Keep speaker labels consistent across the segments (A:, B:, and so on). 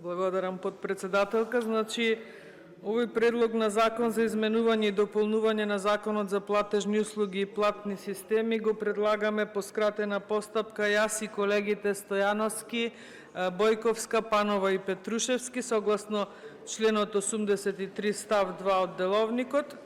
A: Благодарам, подпредседателка. Значи, овој предлог на закон за изменување и дополнување на Законот за платежни услуги и платни системи го предлагаме по скратена постапка јас и колегите Стојановски, Бојковска, Панова и Петрушевски, согласно членот 83 став 2 од Деловникот.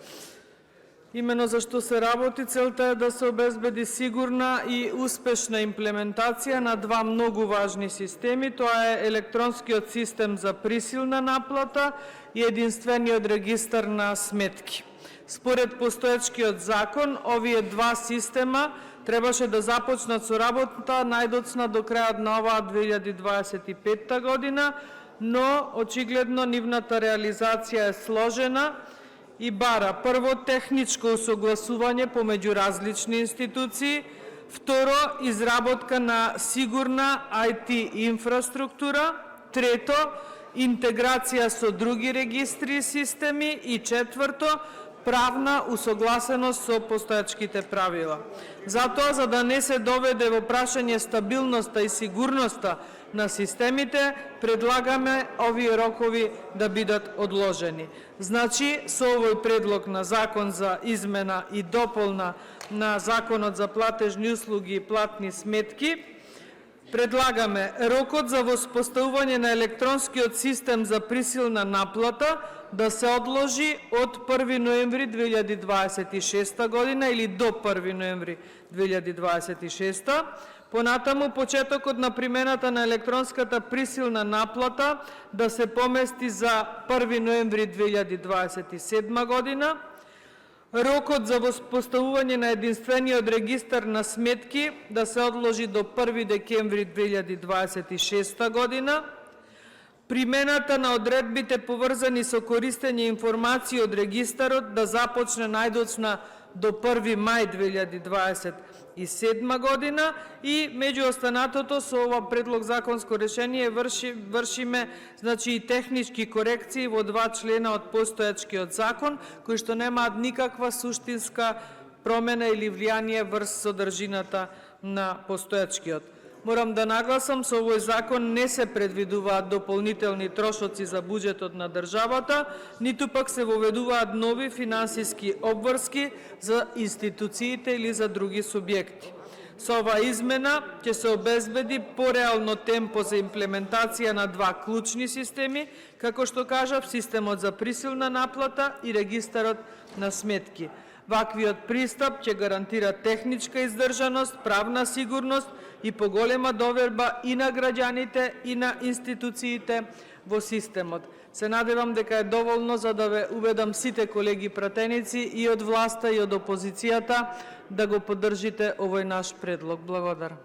A: Имено за што се работи, целта е да се обезбеди сигурна и успешна имплементација на два многу важни системи. Тоа е електронскиот систем за присилна наплата и единствениот регистар на сметки. Според постоечкиот закон, овие два система требаше да започнат со работа најдоцна до крајот на оваа 2025 година, но очигледно нивната реализација е сложена и бара прво техничко усогласување помеѓу различни институции, второ изработка на сигурна IT инфраструктура, трето интеграција со други регистри и системи и четврто правна усогласеност со постоечките правила. Затоа, за да не се доведе во прашање стабилноста и сигурноста на системите, предлагаме овие рокови да бидат одложени. Значи, со овој предлог на закон за измена и дополна на Законот за платежни услуги и платни сметки, предлагаме рокот за воспоставување на електронскиот систем за присилна наплата да се одложи од 1 ноември 2026 година или до 1 ноември 2026. Понатаму, почетокот на примената на електронската присилна наплата да се помести за 1 ноември 2027 година. Рокот за воспоставување на единствениот регистар на сметки да се одложи до 1 декември 2026 година. Примената на одредбите поврзани со користење информации од регистарот да започне најдоцна до 1 мај 2027 година и меѓу останатото со ова предлог законско решение вршиме и технички корекции во два члена од постоечкиот закон кои што немаат никаква суштинска промена или влијание врз содржината на постоечкиот. Морам да нагласам, со овој закон не се предвидуваат дополнителни трошоци за буџетот на државата, ниту пак се воведуваат нови финансиски обврски за институциите или за други субјекти. Со оваа измена ќе се обезбеди пореално темпо за имплементација на два клучни системи, како што кажав, системот за присилна наплата и регистарот на сметки. Ваквиот пристап ќе гарантира техничка издржаност, правна сигурност и поголема доверба и на граѓаните и на институциите во системот. Се надевам дека е доволно за да ве уведам сите колеги пратеници и од власта и од опозицијата да го поддржите овој наш предлог. Благодарам.